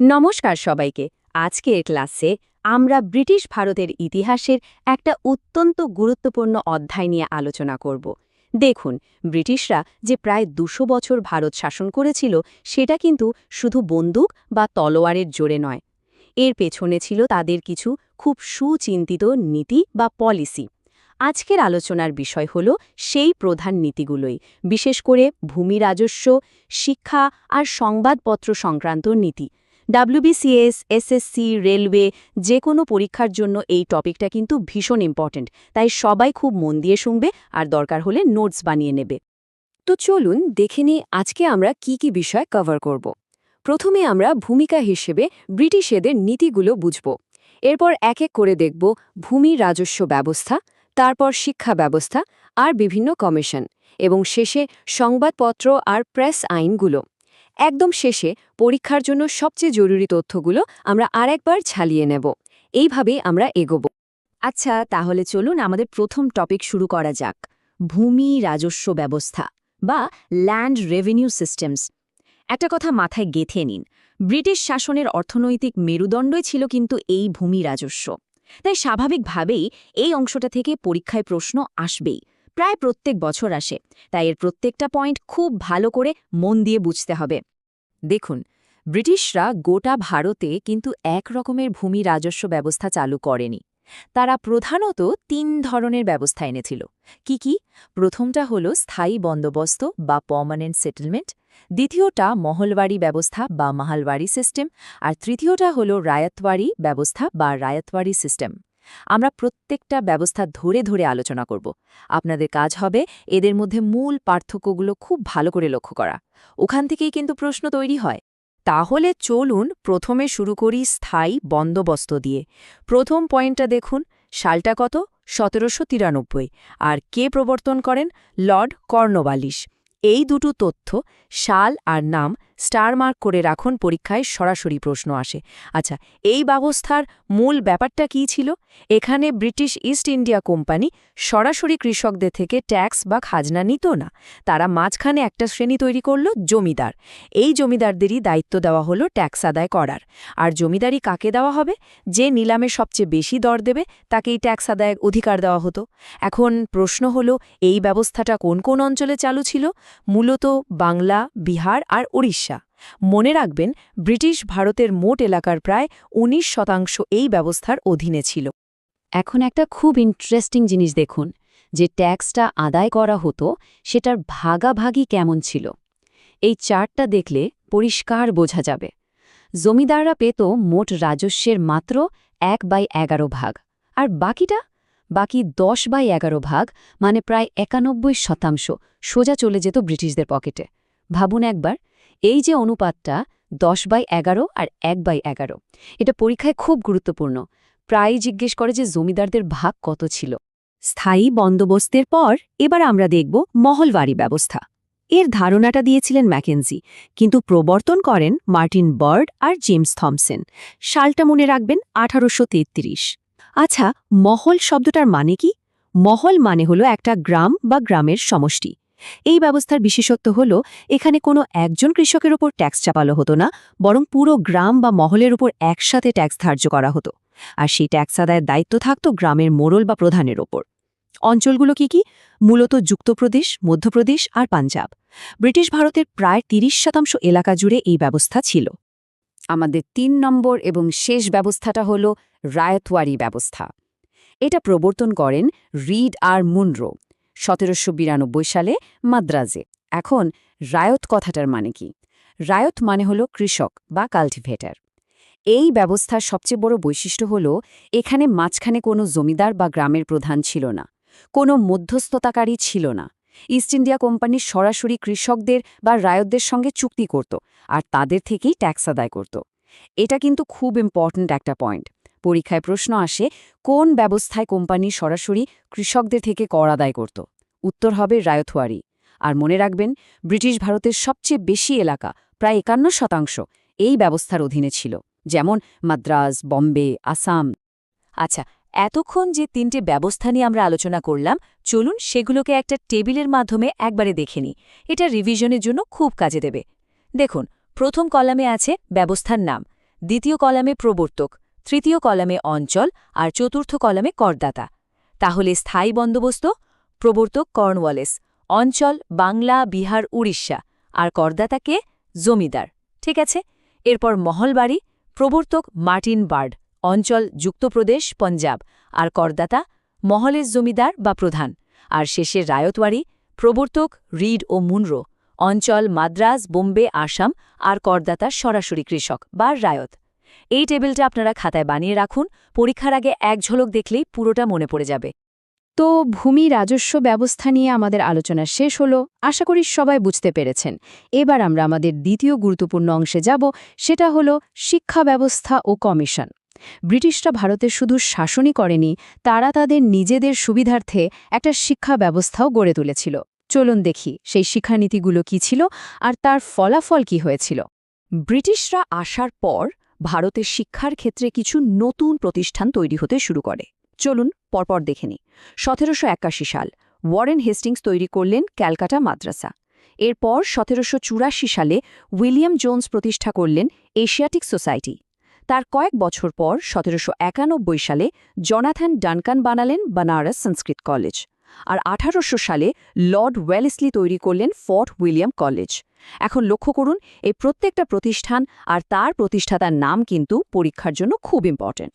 নমস্কার সবাইকে। আজকের ক্লাসে আমরা ব্রিটিশ ভারতের ইতিহাসের একটা অত্যন্ত গুরুত্বপূর্ণ অধ্যায় নিয়ে আলোচনা করব। দেখুন, ব্রিটিশরা যে প্রায় ২০০ বছর ভারত শাসন করেছিল সেটা কিন্তু শুধু বন্দুক বা তলোয়ারের জোরে নয়। এর পেছনে ছিল তাদের কিছু খুব সুচিন্তিত নীতি বা পলিসি। আজকের আলোচনার বিষয় হল সেই প্রধান নীতিগুলোই, বিশেষ করে ভূমি রাজস্ব, শিক্ষা আর সংবাদপত্র সংক্রান্ত নীতি। ডাব্লিউবিসিএস, এসএসসি, রেলওয়ে যে কোনো পরীক্ষার জন্য এই টপিকটা কিন্তু ভীষণ ইম্পর্ট্যান্ট, তাই সবাই খুব মন দিয়ে শুনবে আর দরকার হলে নোটস বানিয়ে নেবে। তো চলুন দেখে নিই আজকে আমরা কি বিষয় কভার করব। প্রথমে আমরা ভূমিকা হিসেবে ব্রিটিশদের নীতিগুলো বুঝব। এরপর এক এক করে দেখব ভূমি রাজস্ব ব্যবস্থা, তারপর শিক্ষা ব্যবস্থা আর বিভিন্ন কমিশন, এবং শেষে সংবাদপত্র আর প্রেস আইনগুলো। একদম শেষে পরীক্ষার জন্য সবচেয়ে জরুরি তথ্যগুলো আমরা আরেকবার ছালিয়ে নেব। এইভাবেই আমরা এগোব। আচ্ছা, তাহলে চলুন আমাদের প্রথম টপিক শুরু করা যাক, ভূমি রাজস্ব ব্যবস্থা বা ল্যান্ড রেভিনিউ সিস্টেমস। একটা কথা মাথায় গেঁথে নিন, ব্রিটিশ শাসনের অর্থনৈতিক মেরুদণ্ডই ছিল কিন্তু এই ভূমি রাজস্ব। তাই স্বাভাবিকভাবেই এই অংশটা থেকে পরীক্ষায় প্রশ্ন আসবেই, প্রায় প্রত্যেক বছর আসে। তাই এর প্রত্যেকটা পয়েন্ট খুব ভালো করে মন দিয়ে বুঝতে হবে। দেখুন, ব্রিটিশরা গোটা ভারতে কিন্তু এক রকমের ভূমি রাজস্ব ব্যবস্থা চালু করেনি। তারা প্রধানত ৩ ধরনের ব্যবস্থা এনেছিল। কি? প্রথমটা হলো স্থায়ী বন্দোবস্ত বা পার্মানেন্ট সেটেলমেন্ট, দ্বিতীয়টা মহলবাড়ি ব্যবস্থা বা মাহালবাড়ি সিস্টেম, আর তৃতীয়টা হলো রায়তওয়ারি ব্যবস্থা বা রায়তওয়ারি সিস্টেম। আমরা প্রত্যেকটা ব্যবস্থা ধরে ধরে আলোচনা করব। আপনাদের কাজ হবে এদের মধ্যে মূল পার্থক্যগুলো খুব ভালো করে লক্ষ্য করা। ওখান থেকেই কিন্তু প্রশ্ন তৈরি হয়। তাহলে চলুন প্রথমে শুরু করি স্থায়ী বন্দোবস্ত দিয়ে। প্রথম পয়েন্টটা দেখুন, সালটা কত? ১৭৯৩। আর কে প্রবর্তন করেন? Lord Cornwallis. এই দুটো তথ্য, সাল আর নাম স্টার মার্ক করে রাখুন, পরীক্ষায় সরাসরি প্রশ্ন আসে। আচ্ছা, এই ব্যবস্থার মূল ব্যাপারটা কী ছিল? এখানে ব্রিটিশ ইস্ট ইন্ডিয়া কোম্পানি সরাসরি কৃষকদের থেকে ট্যাক্স বা খাজনা নিত না। তারা মাঝখানে একটা শ্রেণী তৈরি করল, জমিদার। এই জমিদারদেরই দায়িত্ব দেওয়া হলো ট্যাক্স আদায় করার। আর জমিদারি কাকে দেওয়া হবে? যে নিলামে সবচেয়ে বেশি দর দেবে তাকেই ট্যাক্স আদায়ের অধিকার দেওয়া হতো। এখন প্রশ্ন হলো, এই ব্যবস্থাটা কোন কোন অঞ্চলে চালু ছিল? মূলত বাংলা, বিহার আর ওড়িশা। মনে রাখবেন, ব্রিটিশ ভারতের মোট এলাকার প্রায় ১৯% এই ব্যবস্থার অধীনে ছিল। এখন একটা খুব ইন্টারেস্টিং জিনিস দেখুন, যে ট্যাক্সটা আদায় করা হতো সেটার ভাগাভাগি কেমন ছিল। এই চার্টটা দেখলে পরিষ্কার বোঝা যাবে। জমিদাররা পেত মোট রাজস্বের মাত্র ১/১১ ভাগ, আর বাকি ১০/১১ ভাগ, মানে প্রায় ৯১% সোজা চলে যেত ব্রিটিশদের পকেটে। ভাবুন একবার, এই যে অনুপাতটা ১০/১১ আর ১/১১, এটা পরীক্ষায় খুব গুরুত্বপূর্ণ। প্রায়ই জিজ্ঞেস করে যে জমিদারদের ভাগ কত ছিল। স্থায়ী বন্দোবস্তের পর এবার আমরা দেখব মহলবাড়ি ব্যবস্থা। এর ধারণাটা দিয়েছিলেন ম্যাকেনজি, কিন্তু প্রবর্তন করেন মার্টিন বার্ড আর জেমস থমসন। সালটা মনে রাখবেন, ১৮৩৩। আচ্ছা, মহল শব্দটার মানে কি? মহল মানে হলো একটা গ্রাম বা গ্রামের সমষ্টি। এই ব্যবস্থার বিশেষত্ব হলো, এখানে কোনো একজন কৃষকের ওপর ট্যাক্স চাপানো হতো না, বরং পুরো গ্রাম বা মহলের উপর একসাথে ট্যাক্স ধার্য করা হতো। আর সেই ট্যাক্স আদায়ের দায়িত্ব থাকত গ্রামের মোড়ল বা প্রধানের ওপর। অঞ্চলগুলো কি? মূলত যুক্তপ্রদেশ, মধ্যপ্রদেশ আর পাঞ্জাব। ব্রিটিশ ভারতের প্রায় ৩০% এলাকা জুড়ে এই ব্যবস্থা ছিল। আমাদের ৩ নম্বর এবং শেষ ব্যবস্থাটা হল রায়তওয়ারি ব্যবস্থা। এটা প্রবর্তন করেন রিড আর মুনরো ১৭৯২ সালে মাদ্রাজে। এখন রায়ত কথাটার মানে কি? রায়ত মানে হল কৃষক বা কাল্টিভেটার। এই ব্যবস্থার সবচেয়ে বড় বৈশিষ্ট্য হল, এখানে মাঝখানে কোনো জমিদার বা গ্রামের প্রধান ছিল না, কোনো মধ্যস্থতাকারী ছিল না। ইস্ট ইন্ডিয়া কোম্পানি সরাসরি কৃষকদের বা রায়তদের সঙ্গে চুক্তি করত আর তাদের থেকেই ট্যাক্স আদায় করত। এটা কিন্তু খুব ইম্পর্ট্যান্ট একটা পয়েন্ট। পরীক্ষায় প্রশ্ন আসে, কোন ব্যবস্থায় কোম্পানি সরাসরি কৃষকদের থেকে কর আদায় করত? উত্তর হবে রায়তওয়ারি। আর মনে রাখবেন, ব্রিটিশ ভারতের সবচেয়ে বেশি এলাকা, প্রায় ৫১%, এই ব্যবস্থার অধীনে ছিল, যেমন মাদ্রাজ, বম্বে, আসাম। আচ্ছা, এতক্ষণ যে ৩টে ব্যবস্থা নিয়ে আমরা আলোচনা করলাম, চলুন সেগুলোকে একটা টেবিলের মাধ্যমে একবারে দেখে নিই। এটা রিভিশনের জন্য খুব কাজে দেবে। দেখুন, প্রথম কলামে আছে ব্যবস্থার নাম, দ্বিতীয় কলামে প্রবর্তক, তৃতীয় কলামে অঞ্চল আর চতুর্থ কলামে করদাতা। তাহলে স্থায়ী বন্দোবস্ত: প্রবর্তক কর্নওয়ালিস, অঞ্চল বাংলা, বিহার, উড়িষ্যা, আর করদাতাকে জমিদার। ঠিক আছে। এরপর মহলবাড়ি: প্রবর্তক মার্টিন বার্ড, অঞ্চল যুক্তপ্রদেশ, পঞ্জাব, আর করদাতা মহলের জমিদার বা প্রধান। আর শেষে রায়তওয়াড়ি: প্রবর্তক রিড ও মুনরো, অঞ্চল মাদ্রাজ, বোম্বে, আসাম, আর করদাতা সরাসরি কৃষক বা রায়ত। এই টেবিলটা আপনারা খাতায় বানিয়ে রাখুন, পরীক্ষার আগে এক ঝলক দেখলেই পুরোটা মনে পড়ে যাবে। তো ভূমি রাজস্ব ব্যবস্থা নিয়ে আমাদের আলোচনা শেষ হলো, আশা করি সবাই বুঝতে পেরেছেন। এবার আমরা আমাদের দ্বিতীয় গুরুত্বপূর্ণ অংশে যাব, সেটা হলো শিক্ষা ব্যবস্থা ও কমিশন। ব্রিটিশরা ভারতে শুধু শাসনই করেনি, তারা তাদের নিজেদের সুবিধার্থে একটা শিক্ষা ব্যবস্থাও গড়ে তুলেছিল। চলুন দেখি সেই শিক্ষানীতিগুলো কী ছিল আর তার ফলাফল কি হয়েছিল। ব্রিটিশরা আসার পর ভারতের শিক্ষার ক্ষেত্রে কিছু নতুন প্রতিষ্ঠান তৈরি হতে শুরু করে। চলুন পরপর দেখে নিই। 1781 সাল ওয়ারেন হেস্টিংস তৈরি করলেন ক্যালকাটা মাদ্রাসা। এরপর 1784 সালে উইলিয়াম জোন্স প্রতিষ্ঠা করলেন এশিয়াটিক সোসাইটি। তার কয়েক বছর পর 1791 সালে জনাথন ডানকান বানালেন বানারস সংস্কৃত কলেজ। আর 1800 সালে লর্ড ওয়েলেসলি তৈরি করলেন ফোর্ট উইলিয়াম কলেজ। এখন লক্ষ্য করুন, এই প্রত্যেকটা প্রতিষ্ঠান আর তার প্রতিষ্ঠাতার নাম কিন্তু পরীক্ষার জন্য খুব ইম্পর্ট্যান্ট।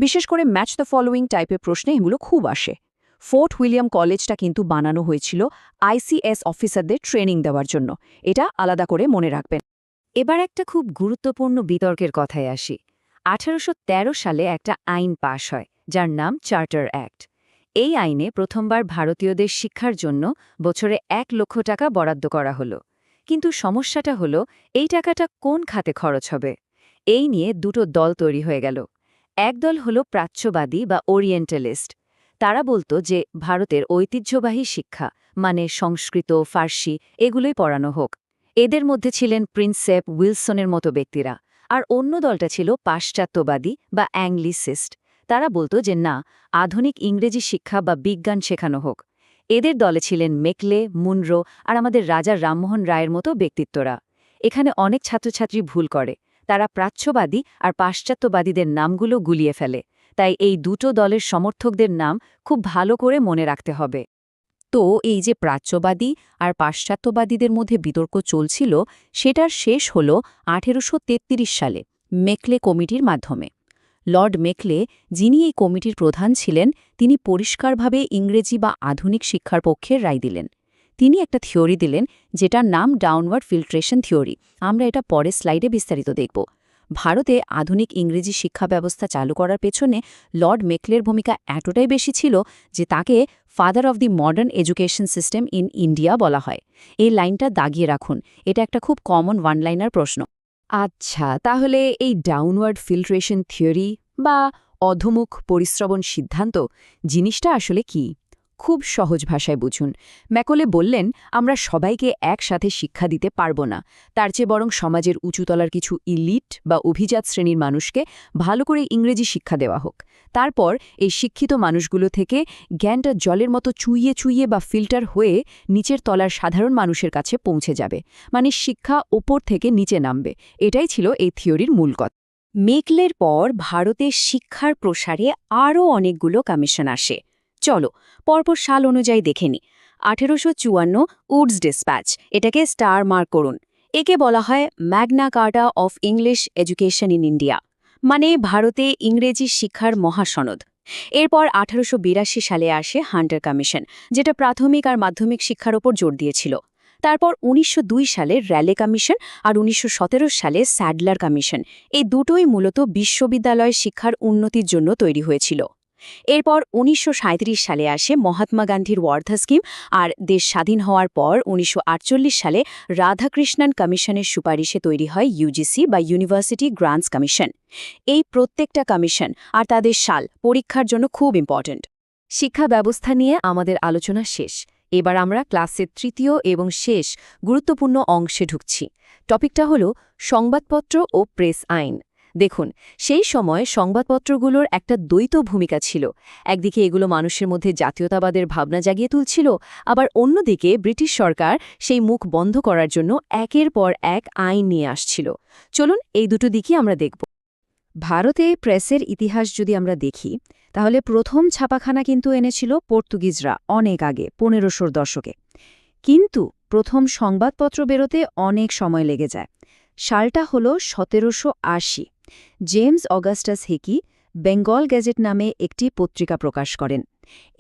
বিশেষ করে ম্যাচ দ্য ফলোয়িং টাইপের প্রশ্নে এগুলো খুব আসে। ফোর্ট উইলিয়াম কলেজটা কিন্তু বানানো হয়েছিল আইসিএস অফিসারদের ট্রেনিং দেওয়ার জন্য, এটা আলাদা করে মনে রাখবেন। এবার একটা খুব গুরুত্বপূর্ণ বিতর্কের কথায় আসি। 1813 সালে একটা আইন পাশ হয়, যার নাম চার্টার অ্যাক্ট। এই আইনে প্রথমবার ভারতীয়দের শিক্ষার জন্য বছরে 1 লক্ষ টাকা বরাদ্দ করা হলো। কিন্তু সমস্যাটা হলো, এই টাকাটা কোন খাতে খরচ হবে? এই নিয়ে দুটো দল তৈরি হয়ে গেল। এক দল হলো প্রাচ্যবাদী বা ওরিয়েন্টালিস্ট। তারা বলতো যে ভারতের ঐতিহ্যবাহী শিক্ষা, মানে সংস্কৃত, ফার্সি, এগুলোই পড়ানো হোক। এদের মধ্যে ছিলেন প্রিন্সেপ উইলসনের মতো ব্যক্তিরা। আর অন্য দলটা ছিল পাশ্চাত্যবাদী বা অ্যাংলিসিস্ট। তারা বলতো যে না, আধুনিক ইংরেজি শিক্ষা বা বিজ্ঞান শেখানো হোক। এদের দলে ছিলেন মেকলে, মুনরো আর আমাদের রাজা রামমোহন রায়ের মতো ব্যক্তিত্বরা। এখানে অনেক ছাত্রছাত্রী ভুল করে, তারা প্রাচ্যবাদী আর পাশ্চাত্যবাদীদের নামগুলো গুলিয়ে ফেলে। তাই এই দুটো দলের সমর্থকদের নাম খুব ভালো করে মনে রাখতে হবে। তো এই যে প্রাচ্যবাদী আর পাশ্চাত্যবাদীদের মধ্যে বিতর্ক চলছিল, সেটার শেষ হল 1833 সালে মেকলে কমিটির মাধ্যমে। লর্ড মেকলে, যিনি এই কমিটির প্রধান ছিলেন, তিনি পরিষ্কারভাবে ইংরেজি বা আধুনিক শিক্ষার পক্ষের রায় দিলেন। তিনি একটা থিওরি দিলেন, যেটার নাম ডাউনওয়ার্ড ফিল্ট্রেশন থিওরি। আমরা এটা পরের স্লাইডে বিস্তারিত দেখব। ভারতে আধুনিক ইংরেজি শিক্ষা ব্যবস্থা চালু করার পেছনে লর্ড মেকলের ভূমিকা এতটাই বেশি ছিল যে তাকে father of the modern education system in India বলা হয়। এই লাইনটা দাগিয়ে রাখুন, এটা একটা খুব কমন ওয়ান লাইনার প্রশ্ন। আচ্ছা, তাহলে এই ডাউনওয়ার্ড ফিল্ট্রেশন থিওরি বা অধোমুখ পরিশ্রবণ সিদ্ধান্ত জিনিসটা আসলে কি? খুব সহজ ভাষায় বুঝুন। ম্যাকলে বললেন, আমরা সবাইকে একসাথে শিক্ষা দিতে পারব না, তার চেয়ে বরং সমাজের উঁচুতলার কিছু ইলিট বা অভিজাত শ্রেণীর মানুষকে ভালো করে ইংরেজি শিক্ষা দেওয়া হোক। তারপর এই শিক্ষিত মানুষগুলো থেকে জ্ঞানটা জলের মতো চুইয়ে চুইয়ে বা ফিল্টার হয়ে নিচের তলার সাধারণ মানুষের কাছে পৌঁছে যাবে। মানে শিক্ষা ওপর থেকে নিচে নামবে। এটাই ছিল এই থিওরির মূল কথা। মেকলের পর ভারতের শিক্ষার প্রসারে আরও অনেকগুলো কমিশন আসে। চলো পরপর সাল অনুযায়ী দেখে নি। 1854 উডস ডিসপ্যাচ, এটাকে স্টার মার্ক করুন। একে বলা হয় Magna কার্টা of English education in India, মানে ভারতে ইংরেজি শিক্ষার মহাসনদ। এরপর 1882 সালে আসে হান্টার কমিশন, যেটা প্রাথমিক আর মাধ্যমিক শিক্ষার ওপর জোর দিয়েছিল। তারপর 1902 সালে র্যালে কমিশন আর 1917 সালে স্যাডলার কমিশন। এই দুটোই মূলত বিশ্ববিদ্যালয় শিক্ষার উন্নতির জন্য তৈরি হয়েছিল। এরপর 1937 সালে আসে মহাত্মা গান্ধীর ওয়ার্ধা স্কিম, আর দেশ স্বাধীন হওয়ার পর 1948 সালে রাধাকৃষ্ণন কমিশনের সুপারিশে তৈরি হয় ইউজিসি বা ইউনিভার্সিটি গ্রান্টস কমিশন। এই প্রত্যেকটা কমিশন আর তাদের সাল পরীক্ষার জন্য খুব ইম্পর্ট্যান্ট। শিক্ষা ব্যবস্থা নিয়ে আমাদের আলোচনা শেষ। এবার আমরা ক্লাসের তৃতীয় এবং শেষ গুরুত্বপূর্ণ অংশে ঢুকছি। টপিকটা হলো সংবাদপত্র ও প্রেস আইন। দেখুন, সেই সময় সংবাদপত্রগুলোর একটা দ্বৈত ভূমিকা ছিল। একদিকে এগুলো মানুষের মধ্যে জাতীয়তাবাদের ভাবনা জাগিয়ে তুলছিল, আবার অন্যদিকে ব্রিটিশ সরকার সেই মুখ বন্ধ করার জন্য একের পর এক আইন নিয়ে আসছিল। চলুন এই দুটো দিকই আমরা দেখব। ভারতে প্রেসের ইতিহাস যদি আমরা দেখি তাহলে প্রথম ছাপাখানা কিন্তু এনেছিল পর্তুগিজরা অনেক আগে ১৫০০ দশকে। কিন্তু প্রথম সংবাদপত্র বেরোতে অনেক সময় লেগে যায়। সালটা হল ১৭৮০। James Augustus Hicky Bengal gadget নামে একটি পত্রিকা প্রকাশ করেন।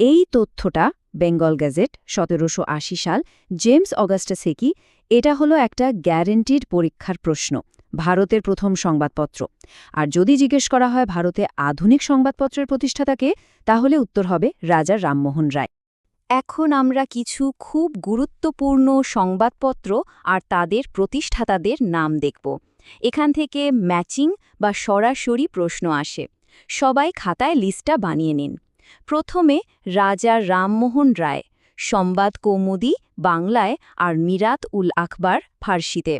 এই তথ্যটা বেঙ্গল গ্যাজেট ১৭৮০ সাল, জেমস অগাস্টাস হিকি, এটা হলো একটা গ্যারেন্টিড পরীক্ষার প্রশ্ন, ভারতের প্রথম সংবাদপত্র। আর যদি জিজ্ঞেস করা হয় ভারতে আধুনিক সংবাদপত্রের প্রতিষ্ঠাতাকে, তাহলে উত্তর হবে রাজা রামমোহন রায়। এখন আমরা কিছু খুব গুরুত্বপূর্ণ সংবাদপত্র আর তাদের প্রতিষ্ঠাতাদের নাম দেখব। এখান থেকে ম্যাচিং বা সরাসরি প্রশ্ন আসে। সবাই খাতায় লিস্টটা বানিয়ে নিন। প্রথমে রাজা রামমোহন রায়, সংবাদ কৌমুদি বাংলায় আর মিরাত উল আখবার ফার্সিতে।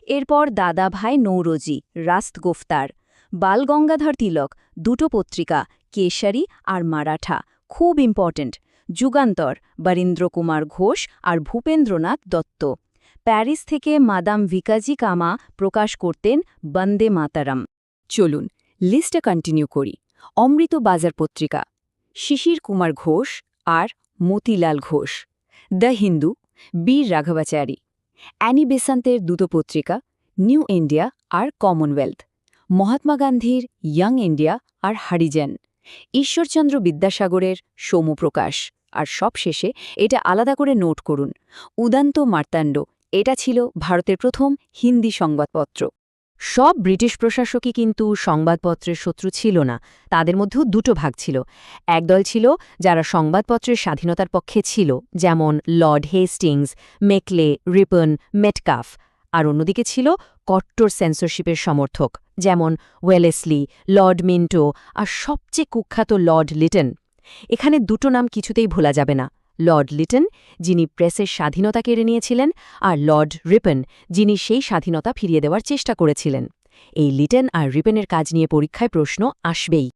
এরপর দাদাভাই নৌরোজি, রাস্ত গোফতার। বালগঙ্গাধর তিলক, দুটো পত্রিকা, কেশরী আর মারাঠা, খুব ইম্পর্ট্যান্ট। যুগান্তর, বরীন্দ্র কুমার ঘোষ আর ভূপেন্দ্রনাথ দত্ত। প্যারিস থেকে মাদাম ভিকাজি কামা প্রকাশ করতেন বন্দে মাতারম। চলুন লিস্টে কন্টিনিউ করি। অমৃত বাজার পত্রিকা, শিশির কুমার ঘোষ আর মতিলাল ঘোষ। দ্য হিন্দু, বীর রাঘবাচারী। অ্যানি বেসান্তের দুটো পত্রিকা, নিউ ইন্ডিয়া আর কমনওয়েলথ। মহাত্মা গান্ধীর ইয়াং ইন্ডিয়া আর হরিজন। ঈশ্বরচন্দ্র বিদ্যাসাগরের সোমপ্রকাশ। আর সবশেষে এটা আলাদা করে নোট করুন, উদান্ত মার্তাণ্ড। এটা ছিল ভারতের প্রথম হিন্দি সংবাদপত্র। সব ব্রিটিশ প্রশাসকই কিন্তু সংবাদপত্রের শত্রু ছিল না। তাদের মধ্যেও দুটো ভাগ ছিল। একদল ছিল যারা সংবাদপত্রের স্বাধীনতার পক্ষে ছিল, যেমন Lord Hastings, Macaulay, Ripon, Metcalfe. আর অন্যদিকে ছিল কট্টর সেন্সরশিপের সমর্থক, যেমন ওয়েলেসলি, লর্ড মিন্টো আর সবচেয়ে কুখ্যাত লর্ড লিটন। এখানে দুটো নাম কিছুতেই ভোলা যাবে না, লর্ড লিটন, যিনি প্রেসের স্বাধীনতা কেড়ে নিয়েছিলেন, আর লর্ড রিপন, যিনি সেই স্বাধীনতা ফিরিয়ে দেওয়ার চেষ্টা করেছিলেন। এই লিটন আর রিপনের কাজ নিয়ে পরীক্ষায় প্রশ্ন আসবেই।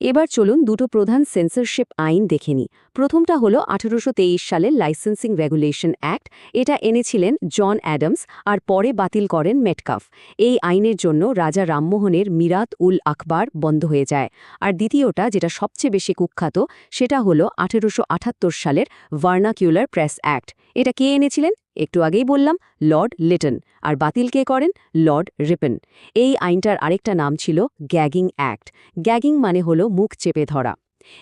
এবার চলুন দুটো প্রধান সেন্সরশিপ আইন দেখে নিই। প্রথমটা হলো ১৮২৩ সালের লাইসেন্সিং রেগুলেশন অ্যাক্ট। এটা এনেছিলেন জন অ্যাডামস আর পরে বাতিল করেন মেটকাফ। এই আইনের জন্য রাজা রামমোহনের মিরাত উল আখবার বন্ধ হয়ে যায়। আর দ্বিতীয়টা, যেটা সবচেয়ে বেশি কুখ্যাত, সেটা হলো ১৮৭৮ সালের ভার্নাকিউলার প্রেস অ্যাক্ট। এটা কে এনেছিলেন? একটু আগেই বললাম, লর্ড লিটন। আর বাতিল কে করেন? লর্ড রিপন। এই আইনটার আরেকটা নাম ছিল গ্যাগিং অ্যাক্ট। গ্যাগিং মানে হলো মুখ চেপে ধরা।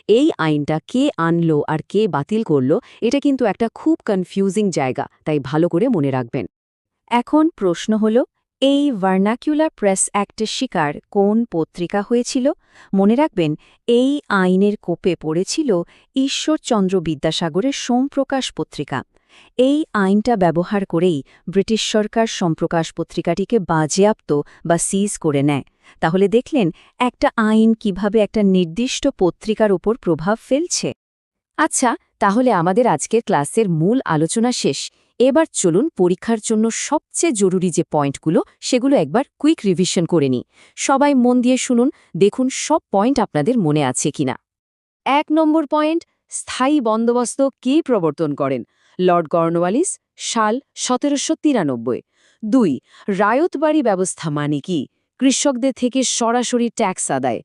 এই আইনটা কে আনলো আর কে বাতিল করলো, এটা কিন্তু একটা খুব কনফিউজিং জায়গা, তাই ভালো করে মনে রাখবেন। এখন প্রশ্ন হলো, এই ভার্নাকিউলার প্রেস অ্যাক্টের শিকার কোন পত্রিকা হয়েছিল? মনে রাখবেন, এই আইনের কোপে পড়েছিল ঈশ্বরচন্দ্র বিদ্যাসাগরের সোমপ্রকাশ পত্রিকা। এই আইনটা ব্যবহার করেই ব্রিটিশ সরকার সোমপ্রকাশ পত্রিকাটিকে বাজেয়াপ্ত বা সিজ করে নেয়। তাহলে দেখলেন একটা আইন কিভাবে একটা নির্দিষ্ট পত্রিকার উপর প্রভাব ফেলছে। আচ্ছা, তাহলে আমাদের আজকের ক্লাসের মূল আলোচনা শেষ। এবার চলুন পরীক্ষার জন্য সবচেয়ে জরুরি যে পয়েন্টগুলো, সেগুলো একবার কুইক রিভিশন করে নিই। সবাই মন দিয়ে শুনুন, দেখুন সব পয়েন্ট আপনাদের মনে আছে কিনা। ১ নম্বর পয়েন্ট, স্থায়ী বন্দোবস্ত কে প্রবর্তন করেন? লর্ড কর্নওয়ালিস, সাল ১৭৯৩। ২. রায়তবাড়ি ব্যবস্থা মানে কি? কৃষকদের থেকে সরাসরি ট্যাক্স আদায়।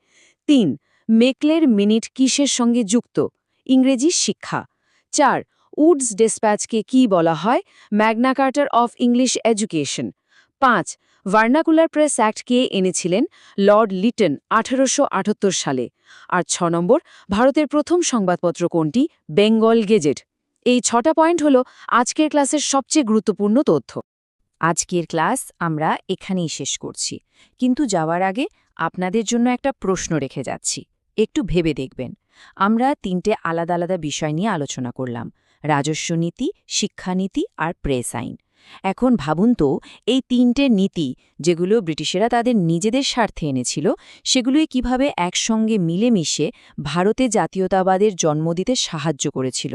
৩. মেকলের মিনিট কিসের সঙ্গে যুক্ত? ইংরেজি শিক্ষা। ৪. উডস ডেসপ্যাচকে কি বলা হয়? Magna Carta of English education. ৫. Vernacular press act কে এনেছিলেন? লর্ড লিটন, ১৮৭৮ সালে। আর ৬ নম্বর, ভারতের প্রথম সংবাদপত্র কোনটি? বেঙ্গল গেজেট। এই ৬টা পয়েন্ট হল আজকের ক্লাসের সবচেয়ে গুরুত্বপূর্ণ তথ্য। আজকের ক্লাস আমরা এখানেই শেষ করছি, কিন্তু যাওয়ার আগে আপনাদের জন্য একটা প্রশ্ন রেখে যাচ্ছি, একটু ভেবে দেখবেন। আমরা ৩টে আলাদা আলাদা বিষয় নিয়ে আলোচনা করলাম, রাজস্ব নীতি, শিক্ষানীতি আর প্রেস আইন। এখন ভাবুন তো, এই ৩টে নীতি, যেগুলো ব্রিটিশেরা তাদের নিজেদের স্বার্থে এনেছিল, সেগুলোই কিভাবে একসঙ্গে মিলেমিশে ভারতে জাতীয়তাবাদের জন্ম দিতে সাহায্য করেছিল।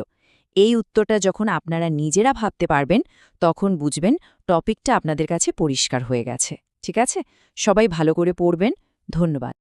এই উত্তরটা যখন আপনারা নিজেরা ভাবতে পারবেন, তখন বুঝবেন টপিকটা আপনাদের কাছে পরিষ্কার হয়ে গেছে। ঠিক আছে, সবাই ভালো করে পড়বেন। ধন্যবাদ।